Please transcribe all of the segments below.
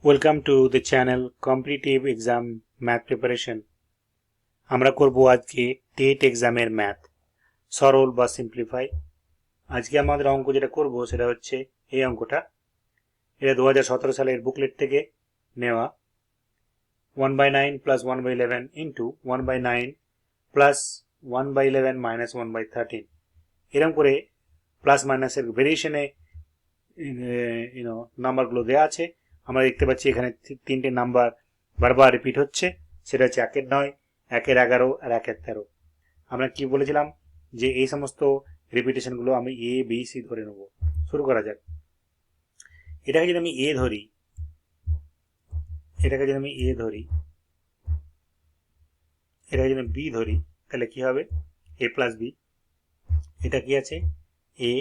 Welcome to the channel Competitive Exam Math Preparation. আমরা করব আজকে টেট এক্সামের ম্যাথ সরল বা সিম্পলিফাই। আজকে আমাদের অঙ্ক যেটা করব সেটা হচ্ছে এই অঙ্কটা। এটা 2017 সালের বুকলেট থেকে নেওয়া। 1/9 plus 1/11 into 1/9 plus 1/11 minus 1/13 এরকম করে প্লাস মাইনাসের ভেরিয়েশনে নাম্বারগুলো দেওয়া আছে। আমরা দেখতে পাচ্ছি এখানে তিনটে নাম্বার বারবার রিপিট হচ্ছে, সেটা হচ্ছে 1-এর 9, 1-এর 11 আর 1-এর 13। আমরা কি বলেছিলাম যে এই সমস্ত রিপিটেশনগুলো আমি এ বি সি ধরে নেব। শুরু করা যাক। এটাকে যদি আমি এ ধরি, এটাকে যদি আমি বি ধরি, তাহলে কি হবে? এ প্লাস বি। এটা কি আছে? এ,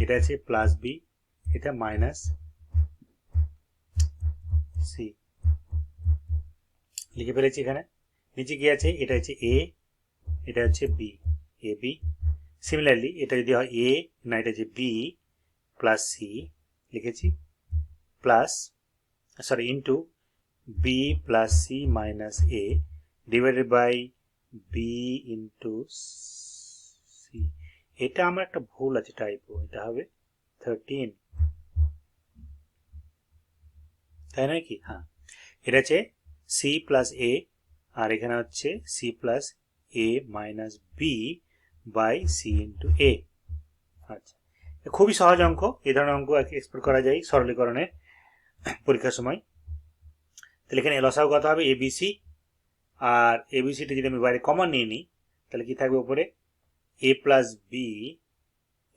এটা আছে প্লাস বি, এটা মাইনাস সি লিখে ফেলেছি। এখানে নিচে কি আছে? এটা হচ্ছে এ, এটা হচ্ছে বি, এ বি। সিমিলারলি এটা যদি হয় এ, না এটা হচ্ছে বি প্লাস সি লিখেছি, plus into B plus C minus A divided by B into C. এটা আমার একটা ভুল আছে, টাইপো। এটা হবে 13, তাই নয় কি? হ্যাঁ, এটা হচ্ছে সি প্লাস এ, আর এখানে হচ্ছে C plus A minus B by C into A. আচ্ছা, খুবই সহজ অঙ্ক। এই ধরনের অঙ্ক এক্সপেক্ট করা যায় সরলীকরণে পরীক্ষার সময়। তাহলে এখানে লসাগু কত হবে? এবিসি, আর এবিসিটা যদি আমি বাইরে কমন নিয়ে নিই তাহলে কি থাকবে উপরে? এ প্লাস বি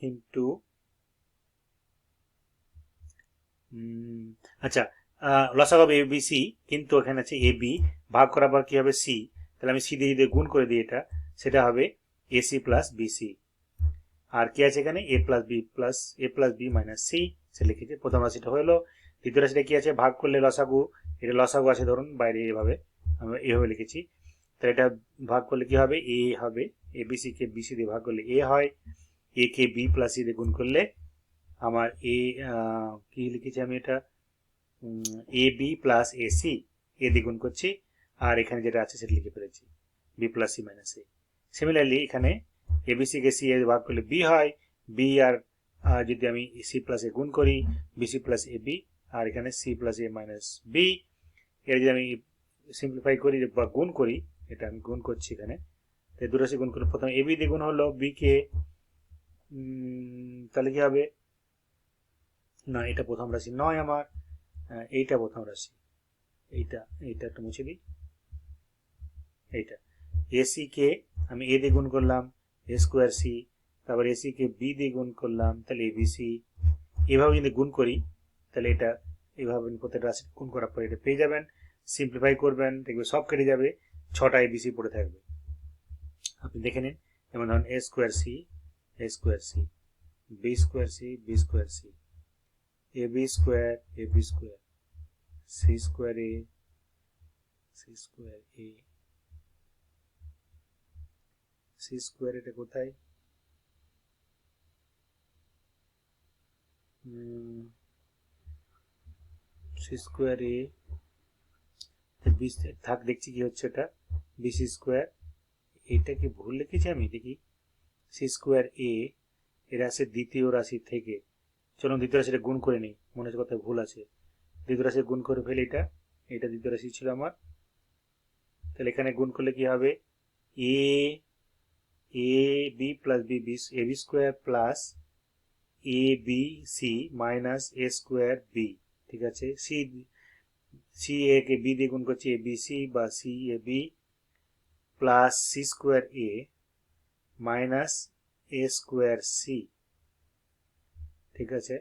ইন্টু, আচ্ছা, লসাগু হবে এবিসি, কিন্তু এখানে আছে এ বি, ভাগ করার পর কি হবে? সি। তাহলে আমি সি দিয়ে যদি গুণ করে দিই এটা, সেটা হবে এসি প্লাস বিসি। আর কি আছে এখানে? এ প্লাস বি মাইনাস সি, সে লিখেছে। প্রথম রাশিটা হলো। দ্বিতীয় রাশিটা কি আছে? ভাগ করলে লসাগু, এটা লসাগু আছে ধরুন বাইরে, এভাবে আমরা এভাবে লিখেছি। তাহলে এটা ভাগ করলে কি হবে? এ হবে। এ বিসি কে বিসি দিয়ে ভাগ করলে এ হয়। এ কে বি প্লাস সি দিয়ে গুণ করলে আমার এ, কি লিখেছি আমি? এটা A B plus A C, এ দিয়ে গুণ করছি, আর এখানে যেটা আছে সেটা লিখে ফেলেছি, বি প্লাস সি মাইনাস এ। সিমিলারলি এখানে এবিসি কে সি এ ভাগ করলে বি হয়। বি আর যদি আমি সি প্লাস এ গুণ করি, বিসি প্লাস এ বি, আর এখানে C plus A minus B. এর যদি আমি সিম্পলিফাই করি বা গুণ করি, এটা আমি গুণ করছি এখানে, দুটো রাশি গুণ করলে প্রথমে এ বি দিয়ে গুণ হলো বি কে, তাহলে কি হবে? না, এটা প্রথম রাশি নয় আমার, এইটা প্রথম রাশি। এইটা একটু মুছে দিই। এইটা এসি কে আমি এ দিয়ে গুণ করলাম, এ স্কোয়ার সি, তারপর এসি কে বি দিয়ে গুণ করলাম, তাহলে এবিসি। এভাবে যদি গুণ করি তাহলে এটা এভাবে প্রত্যেকটা রাশি গুণ করার পর এটা পেয়ে যাবেন। সিম্পলিফাই করবেন, দেখবে সব কেটে যাবে, 6টা এবিসি পড়ে থাকবে। আপনি দেখে নিন। যেমন ধরুন A square C, B square C, A B square, C square A, C square, এটা কোথায়? সি স্কোয়ার এ থাক, দেখছি কি হচ্ছে এটা, বিসি স্কোয়ার। এটা কি ভুল লিখেছি আমি? দেখি, সি স্কোয়ার এ, এর আছে দ্বিতীয় রাশি থেকে। চলুন দ্বিতীয় রাশিটা গুণ করে নিই, মনে হচ্ছে কোথায় ভুল আছে। দ্বিতীয় রাশি গুণ করে ফেলি, এটা দ্বিতীয় রাশি ছিল আমার। তাহলে এখানে গুণ করলে কি হবে? A B plus B, A B square plus A B C minus A square B. ঠিক আছে, সি এ কে বি দিয়ে গুণ করছি, এ বি সি বা C A B plus C square A minus A square C. ঠিক আছে,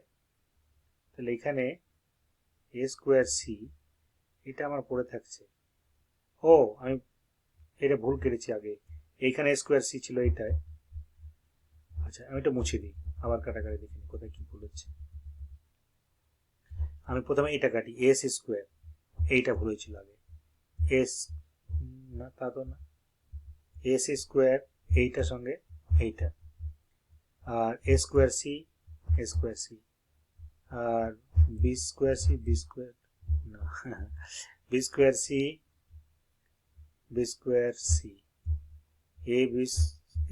তাহলে এখানে এ স্কোয়ার সি, এটা আমার পড়ে থাকছে। ও, আমি এটা ভুল কেটেছি আগে, এইখানে স্কোয়ার সি ছিল এইটায়। আচ্ছা, আমি এটা মুছে দিই, আবার কাটাকাটি দেখিনি কোথায় কি ভুল হচ্ছে। আমি প্রথমে এটা কাটি, এস স্কোয়ার, এইটা ভুল হয়েছিল আগে। এস, না তা তো না, এস স্কোয়ার এইটার সঙ্গে এইটা, আর এ স্কোয়ার সি, আর B square C, no. b square c, b square c, a b,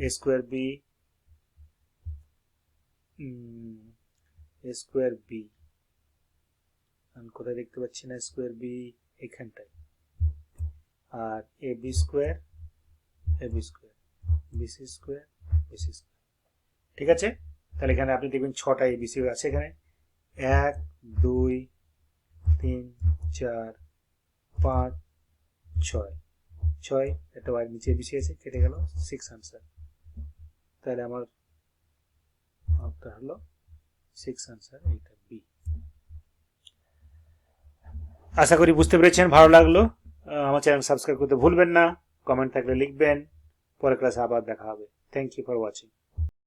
a square b, a square b, আমি কোথায় দেখতে পাচ্ছি না স্কোয়ার বি, এখানটায়। আর A B square, A B square, BC square, BC square. ঠিক আছে, তাহলে এখানে আপনি দেখবেন 6টা এবিসি আছে এখানে, 1 2 3 4 5 6, 6 একটা ওয়াই নিচে এবিসি আছে, কেটে গেল 6 আনসার। তাহলে আমার হলো 6 আনসার, এইটা বি। আশা করি বুঝতে পেরেছেন, ভালো লাগলো। আমার চ্যানেল সাবস্ক্রাইব করতে ভুলবেন না, কমেন্ট থাকলে লিখবেন। পরের ক্লাসে আবার দেখা হবে। Thank you for watching.